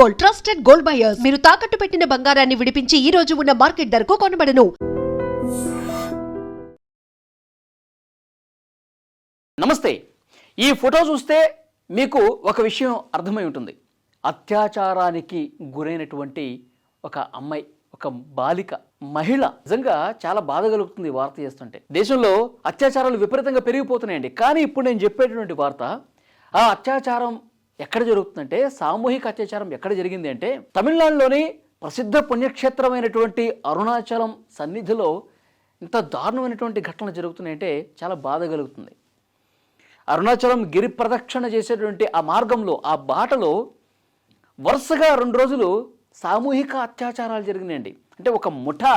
Gold, trusted gold buyers. మీరు తాకట్టు పెట్టిన బంగారాన్ని విడిపించి ఈ రోజు ఉన్న మార్కెట్ ధరకు కొనబడను. నమస్తే. ఈ ఫోటో చూస్తే మీకు ఒక విషయం అర్థమై ఉంటుంది. అత్యాచారానికి గురైనటువంటి ఒక అమ్మాయి, ఒక బాలిక, మహిళ. నిజంగా చాలా బాధ కలుగుతుంది ఈ వార్త చేస్తుంటే. దేశంలో అత్యాచారాలు విపరీతంగా పెరిగిపోతున్నాయండి. కానీ ఇప్పుడు నేను చెప్పేటటువంటి వార్త, ఆ అత్యాచారం ఎక్కడ జరుగుతుందంటే, సామూహిక అత్యాచారం ఎక్కడ జరిగింది అంటే, తమిళనాడులోని ప్రసిద్ధ పుణ్యక్షేత్రమైనటువంటి అరుణాచలం సన్నిధిలో ఇంత దారుణమైనటువంటి ఘటనలు జరుగుతున్నాయంటే చాలా బాధ కలుగుతుంది. అరుణాచలం గిరి ప్రదక్షిణ చేసేటువంటి ఆ మార్గంలో, ఆ బాటలో వరుసగా 2 రోజులు సామూహిక అత్యాచారాలు జరిగినాయండి. అంటే ఒక ముఠా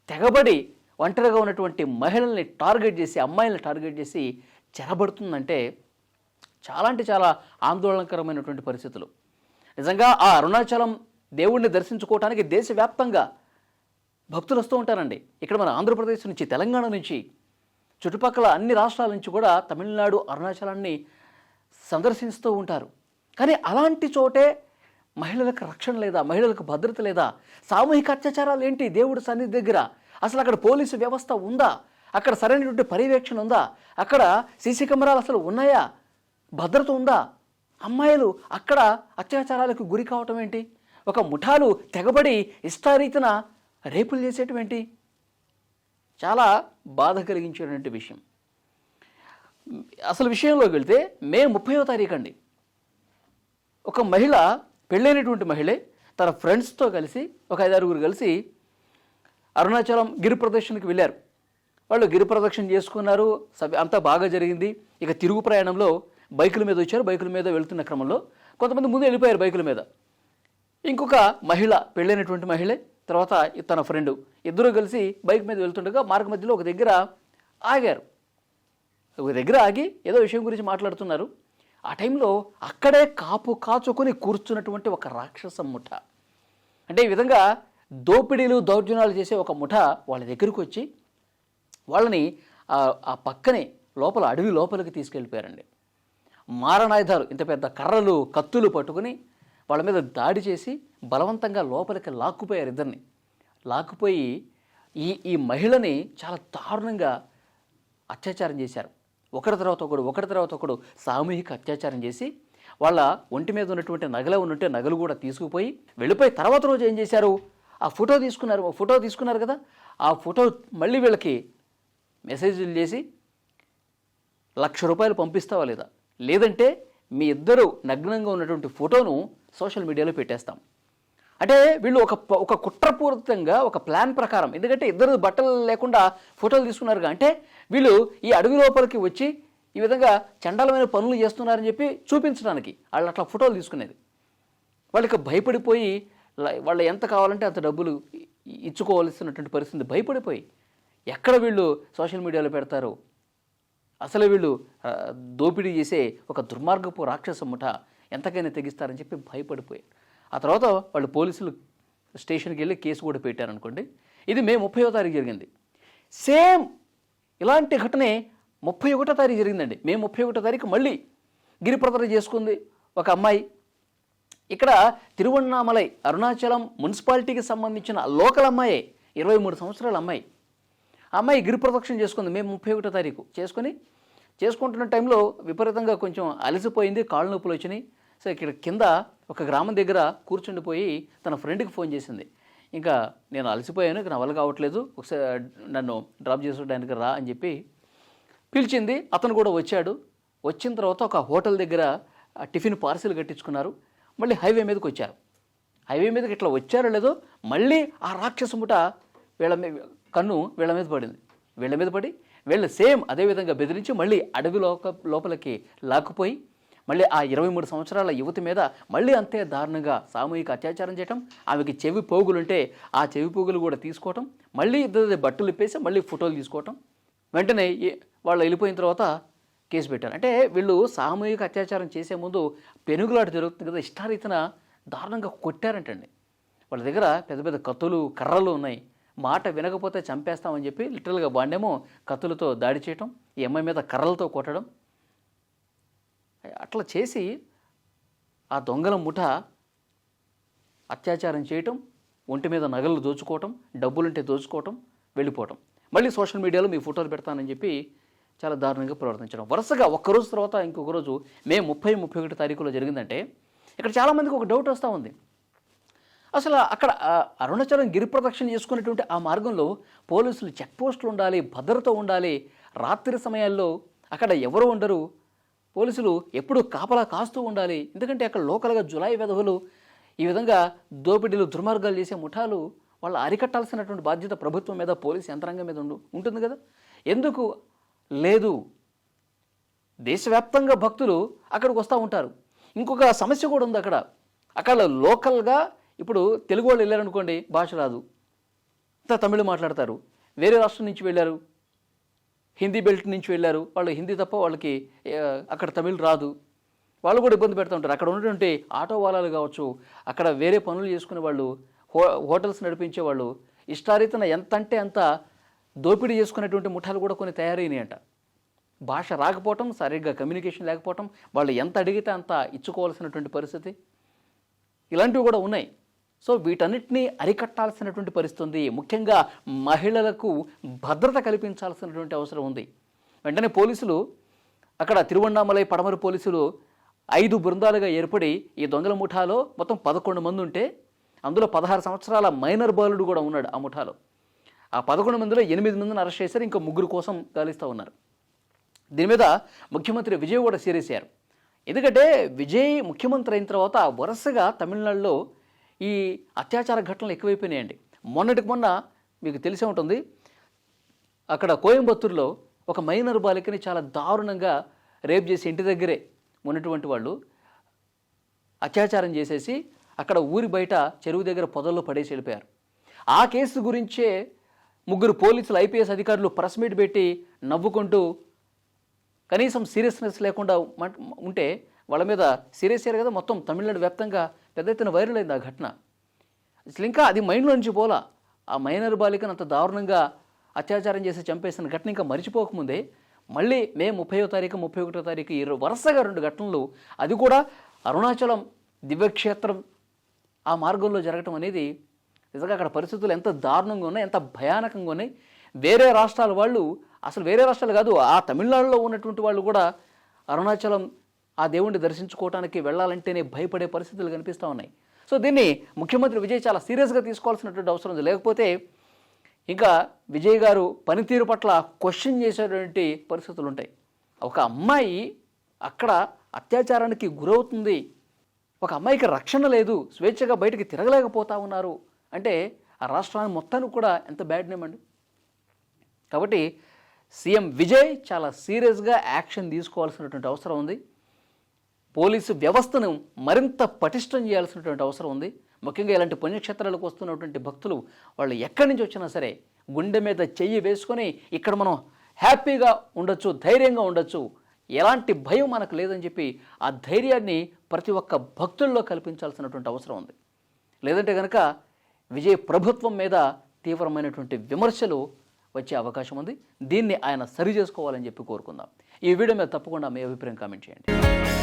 తెగబడి ఒంటరిగా ఉన్నటువంటి మహిళల్ని టార్గెట్ చేసి, అమ్మాయిల్ని టార్గెట్ చేసి చెరబడుతుందంటే చాలా అంటే చాలా ఆందోళనకరమైనటువంటి పరిస్థితులు. నిజంగా ఆ అరుణాచలం దేవుణ్ణి దర్శించుకోవడానికి దేశవ్యాప్తంగా భక్తులు వస్తూ ఉంటారండి. ఇక్కడ మన ఆంధ్రప్రదేశ్ నుంచి, తెలంగాణ నుంచి, చుట్టుపక్కల అన్ని రాష్ట్రాల నుంచి కూడా తమిళనాడు అరుణాచలాన్ని సందర్శిస్తూ ఉంటారు. కానీ అలాంటి చోటే మహిళలకు రక్షణ లేదా, మహిళలకు భద్రత లేదా? సామూహిక అత్యాచారాలు ఏంటి దేవుడి సన్నిధి దగ్గర? అసలు అక్కడ పోలీసు వ్యవస్థ ఉందా? అక్కడ సరైనటువంటి పర్యవేక్షణ ఉందా? అక్కడ సీసీ కెమెరాలు అసలు ఉన్నాయా? భద్రత ఉందా? అమ్మాయిలు అక్కడ అత్యాచారాలకు గురి కావటం ఏంటి? ఒక ముఠాలు తెగబడి ఇష్టారీతిన రేపులు చేసేయటం ఏంటి? చాలా బాధ కలిగించేటువంటి విషయం. అసలు విషయంలోకి వెళ్తే మే 30వ తారీఖు అండి, ఒక మహిళ, పెళ్ళైనటువంటి మహిళే, తన ఫ్రెండ్స్తో కలిసి ఒక 5-6 కలిసి అరుణాచలం గిరి ప్రదక్షిణకి వెళ్ళారు. వాళ్ళు గిరి ప్రదక్షిణ చేసుకున్నారు, అంతా బాగా జరిగింది. ఇక తిరుగు ప్రయాణంలో బైకుల మీద వచ్చారు. బైకుల మీద వెళుతున్న క్రమంలో కొంతమంది ముందు వెళ్ళిపోయారు బైకుల మీద. ఇంకొక మహిళ, పెళ్ళైనటువంటి మహిళే, తర్వాత తన ఫ్రెండు, ఇద్దరు కలిసి బైక్ మీద వెళ్తుండగా మార్గ మధ్యలో ఒక దగ్గర ఆగారు. ఒక దగ్గర ఆగి ఏదో విషయం గురించి మాట్లాడుతున్నారు. ఆ టైంలో అక్కడే కాపు కాచుకొని కూర్చున్నటువంటి ఒక రాక్షస ముఠ, అంటే ఈ విధంగా దోపిడీలు దౌర్జన్యాలు చేసే ఒక ముఠ వాళ్ళ దగ్గరకు వచ్చి వాళ్ళని ఆ పక్కనే లోపల, అడవి లోపలికి తీసుకెళ్ళిపోయారండి. మారణాయుధాలు, ఇంత పెద్ద కర్రలు, కత్తులు పట్టుకుని వాళ్ళ మీద దాడి చేసి బలవంతంగా లోపలికి లాక్కుపోయారు. ఇద్దరిని లాక్కుపోయి ఈ మహిళని చాలా దారుణంగా అత్యాచారం చేశారు. ఒకటి తర్వాత ఒకడు సామూహిక అత్యాచారం చేసి వాళ్ళ ఒంటి మీద ఉన్నటువంటి నగలు ఉన్నట్టే నగలు కూడా తీసుకుపోయి వెళ్ళిపోయి తర్వాత రోజు ఏం చేశారు, ఆ ఫోటో తీసుకున్నారు కదా, ఆ ఫోటో మళ్ళీ వీళ్ళకి మెసేజ్లు చేసి ₹1,00,000 పంపిస్తావా లేదా, లేదంటే మీ ఇద్దరు నగ్నంగా ఉన్నటువంటి ఫోటోను సోషల్ మీడియాలో పెట్టేస్తాం. అంటే వీళ్ళు ఒక కుట్రపూరితంగా, ఒక ప్లాన్ ప్రకారం, ఎందుకంటే ఇద్దరు బట్టలు లేకుండా ఫోటోలు తీసుకున్నారుగా, అంటే వీళ్ళు ఈ అడవి లోపలికి వచ్చి ఈ విధంగా చండాలమైన పనులు చేస్తున్నారని చెప్పి చూపించడానికి వాళ్ళు అట్లా ఫోటోలు తీసుకునేది. వాళ్ళకి భయపడిపోయి వాళ్ళు ఎంత కావాలంటే అంత డబ్బులు ఇచ్చుకోవాల్సినటువంటి పరిస్థితి, భయపడిపోయి ఎక్కడ వీళ్ళు సోషల్ మీడియాలో పెడతారు, అసలు వీళ్ళు దోపిడీ చేసే ఒక దుర్మార్గపు రాక్షస ముఠ ఎంతకైనా తెగిస్తారని చెప్పి భయపడిపోయారు. ఆ తర్వాత వాళ్ళు పోలీసులు స్టేషన్కి వెళ్ళి కేసు కూడా పెట్టారనుకోండి. ఇది మే 30వ తారీఖు జరిగింది. సేమ్ ఇలాంటి ఘటనే 31వ తారీఖు జరిగిందండి. మే 31వ తారీఖు మళ్ళీ గిరి ప్రదక్షిణ చేసుకుంది ఒక అమ్మాయి. ఇక్కడ తిరువణ్ణామలై అరుణాచలం మున్సిపాలిటీకి సంబంధించిన లోకల్ అమ్మాయే, 23 సంవత్సరాల అమ్మాయి. ఆ అమ్మాయి గిరి ప్రదక్షిణ చేసుకుంది మే 31వ తారీఖు. చేసుకుంటున్న టైంలో విపరీతంగా కొంచెం అలసిపోయింది, కాళ్ళు నొప్పులు వచ్చినాయి. సో ఇక్కడ కింద ఒక గ్రామం దగ్గర కూర్చుండిపోయి తన ఫ్రెండ్కి ఫోన్ చేసింది. ఇంకా నేను అలసిపోయాను, ఇక నా వల్ల కావట్లేదు, ఒకసారి నన్ను డ్రాప్ చేసుకోవడానికి రా అని చెప్పి పిలిచింది. అతను కూడా వచ్చాడు. వచ్చిన తర్వాత ఒక హోటల్ దగ్గర టిఫిన్ పార్సిల్ కట్టించుకున్నారు. మళ్ళీ హైవే మీదకి వచ్చారు. హైవే మీదకి ఇట్లా వచ్చారో లేదో మళ్ళీ ఆ రాక్షస ముఠ వీళ్ళ మీద పడింది. వీళ్ళ మీద పడి వీళ్ళు సేమ్ అదేవిధంగా బెదిరించి మళ్ళీ అడవి లోపలికి లాక్కుపోయి మళ్ళీ ఆ 23 సంవత్సరాల యువతి మీద మళ్ళీ అంతే దారుణంగా సామూహిక అత్యాచారం చేయటం, ఆమెకి చెవి పోగులుంటే ఆ చెవి పోగులు కూడా తీసుకోవటం, మళ్ళీ ఇద్దరు బట్టలు ఇప్పేసి మళ్ళీ ఫోటోలు తీసుకోవటం. వెంటనే వాళ్ళు వెళ్ళిపోయిన తర్వాత కేసు పెట్టారు. అంటే వీళ్ళు సామూహిక అత్యాచారం చేసే ముందు పెనుగులాట జరుగుతుంది కదా, ఇష్టారీతిన దారుణంగా కొట్టారంటండి. వాళ్ళ దగ్గర పెద్ద పెద్ద కత్తులు, కర్రలు ఉన్నాయి. మాట వినకపోతే చంపేస్తామని చెప్పి లిటరల్గా వాడినేమో కత్తులతో దాడి చేయటం, ఈ అమ్మాయి మీద కర్రలతో కొట్టడం, అట్లా చేసి ఆ దొంగల ముఠ అత్యాచారం చేయటం, ఒంటి మీద నగలు దోచుకోవటం, డబ్బులుంటే దోచుకోవటం, వెళ్ళిపోవటం, మళ్ళీ సోషల్ మీడియాలో మీ ఫోటోలు పెడతానని చెప్పి చాలా దారుణంగా ప్రవర్తించడం. వరుసగా ఒక్కరోజు తర్వాత ఇంకొక రోజు మే 30, 31 తారీఖులో జరిగిందంటే ఇక్కడ చాలామందికి ఒక డౌట్ వస్తూ ఉంది. అసలు అక్కడ అరుణాచలం గిరి ప్రదక్షిణ చేసుకునేటువంటి ఆ మార్గంలో పోలీసులు చెక్ పోస్టులు ఉండాలి, భద్రత ఉండాలి, రాత్రి సమయాల్లో అక్కడ ఎవరు ఉండరు, పోలీసులు ఎప్పుడు కాపలా కాస్తూ ఉండాలి. ఎందుకంటే అక్కడ లోకల్గా జులాయి వెధవలు ఈ విధంగా దోపిడీలు, దుర్మార్గాలు చేసే ముఠాలు వాళ్ళు అరికట్టాల్సినటువంటి బాధ్యత ప్రభుత్వం మీద, పోలీసు యంత్రాంగం మీద ఉంటుంది కదా. ఎందుకు లేదు? దేశవ్యాప్తంగా భక్తులు అక్కడికి వస్తూ ఉంటారు. ఇంకొక సమస్య కూడా ఉంది అక్కడ లోకల్గా ఇప్పుడు తెలుగు వాళ్ళు వెళ్ళారనుకోండి, భాష రాదు, అంతా తమిళ మాట్లాడతారు. వేరే రాష్ట్రం నుంచి వెళ్ళారు, హిందీ బెల్ట్ నుంచి వెళ్ళారు, వాళ్ళు హిందీ తప్ప వాళ్ళకి అక్కడ తమిళ్ రాదు, వాళ్ళు కూడా ఇబ్బంది పెడుతూ ఉంటారు. అక్కడ ఉన్నటువంటి ఆటో వాళ్ళలు కావచ్చు, అక్కడ వేరే పనులు చేసుకునే వాళ్ళు, హోటల్స్ నడిపించే వాళ్ళు, ఇష్టారీతన ఎంత అంటే అంత దోపిడీ చేసుకునేటువంటి ముఠాలు కూడా కొన్ని తయారైనాయంట. భాష రాకపోవటం, సరిగ్గా కమ్యూనికేషన్ లేకపోవటం, వాళ్ళు ఎంత అడిగితే అంత ఇచ్చుకోవాల్సినటువంటి పరిస్థితి, ఇలాంటివి కూడా ఉన్నాయి. సో వీటన్నిటినీ అరికట్టాల్సినటువంటి పరిస్థితి ఉంది. ముఖ్యంగా మహిళలకు భద్రత కల్పించాల్సినటువంటి అవసరం ఉంది. వెంటనే పోలీసులు అక్కడ తిరువణ్ణామలై పడమర పోలీసులు 5 బృందాలుగా ఏర్పడి ఈ దొంగల ముఠాలో మొత్తం 11 మంది ఉంటే అందులో 16 సంవత్సరాల మైనర్ బాలుడు కూడా ఉన్నాడు ఆ ముఠాలో. ఆ 11 మందిలో 8 మందిని అరెస్ట్ చేశారు, ఇంకా 3 కోసం గాలిస్తూ ఉన్నారు. దీని మీద ముఖ్యమంత్రి విజయ్ కూడా సీరియస్ అయ్యారు. ఎందుకంటే విజయ్ ముఖ్యమంత్రి అయిన తర్వాత వరుసగా తమిళనాడులో ఈ అత్యాచార ఘటనలు ఎక్కువైపోయినాయండి. మొన్నటికి మొన్న మీకు తెలిసే ఉంటుంది, అక్కడ కోయంబత్తూరులో ఒక మైనర్ బాలికని చాలా దారుణంగా రేప్ చేసి ఇంటి దగ్గరే ఉన్నటువంటి వాళ్ళు అత్యాచారం చేసేసి అక్కడ ఊరి బయట చెరువు దగ్గర పొదల్లో పడేసి వెళ్ళిపోయారు. ఆ కేసు గురించే 3 పోలీసులు, ఐపీఎస్ అధికారులు ప్రెస్ మీట్ పెట్టి నవ్వుకుంటూ కనీసం సీరియస్నెస్ లేకుండా ఉంటే వాళ్ళ మీద సీరియస్ అయ్యారు కదా. మొత్తం తమిళనాడు వ్యాప్తంగా పెద్ద ఎత్తున వైరల్ అయింది ఆ ఘటన. అసలు ఇంకా అది మైండ్లో నుంచి పోలా. ఆ మైనర్ బాలికను అంత దారుణంగా అత్యాచారం చేసి చంపేసిన ఘటన ఇంకా మరిచిపోకముందే మళ్ళీ మే 30వ తారీఖు, 31వ తారీఖు వరుసగా 2 ఘటనలు, అది కూడా అరుణాచలం దివ్యక్షేత్రం ఆ మార్గంలో జరగటం అనేది నిజంగా అక్కడ పరిస్థితులు ఎంత దారుణంగా ఉన్నాయి, ఎంత భయానకంగా ఉన్నాయి. వేరే రాష్ట్రాల వాళ్ళు, అసలు వేరే రాష్ట్రాలు కాదు, ఆ తమిళనాడులో ఉన్నటువంటి వాళ్ళు కూడా అరుణాచలం ఆ దేవుణ్ణి దర్శించుకోవడానికి వెళ్ళాలంటేనే భయపడే పరిస్థితులు కనిపిస్తూ ఉన్నాయి. సో దీన్ని ముఖ్యమంత్రి విజయ్ చాలా సీరియస్గా తీసుకోవాల్సినటువంటి అవసరం ఉంది. లేకపోతే ఇంకా విజయ్ గారు పనితీరు పట్ల క్వశ్చన్ చేసేటువంటి పరిస్థితులు ఉంటాయి. ఒక అమ్మాయి అక్కడ అత్యాచారానికి గురవుతుంది, ఒక అమ్మాయికి రక్షణ లేదు, స్వేచ్ఛగా బయటికి తిరగలేకపోతా ఉన్నారు అంటే ఆ రాష్ట్రాన్ని మొత్తానికి కూడా ఎంత బ్యాడ్ నేమ్ అండి. కాబట్టి సీఎం విజయ్ చాలా సీరియస్గా యాక్షన్ తీసుకోవాల్సినటువంటి అవసరం ఉంది. పోలీసు వ్యవస్థను మరింత పటిష్టం చేయాల్సినటువంటి అవసరం ఉంది. ముఖ్యంగా ఇలాంటి పుణ్యక్షేత్రాలకు వస్తున్నటువంటి భక్తులు వాళ్ళు ఎక్కడి నుంచి వచ్చినా సరే గుండె మీద చెయ్యి వేసుకొని ఇక్కడ మనం హ్యాపీగా ఉండొచ్చు, ధైర్యంగా ఉండొచ్చు, ఎలాంటి భయం మనకు లేదని చెప్పి ఆ ధైర్యాన్ని ప్రతి ఒక్క భక్తుల్లో కల్పించాల్సినటువంటి అవసరం ఉంది. లేదంటే కనుక విజయ్ ప్రభుత్వం మీద తీవ్రమైనటువంటి విమర్శలు వచ్చే అవకాశం ఉంది. దీన్ని ఆయన సరి చేసుకోవాలని చెప్పి కోరుకుందాం. ఈ వీడియో మీద తప్పకుండా మీ అభిప్రాయం కామెంట్ చేయండి.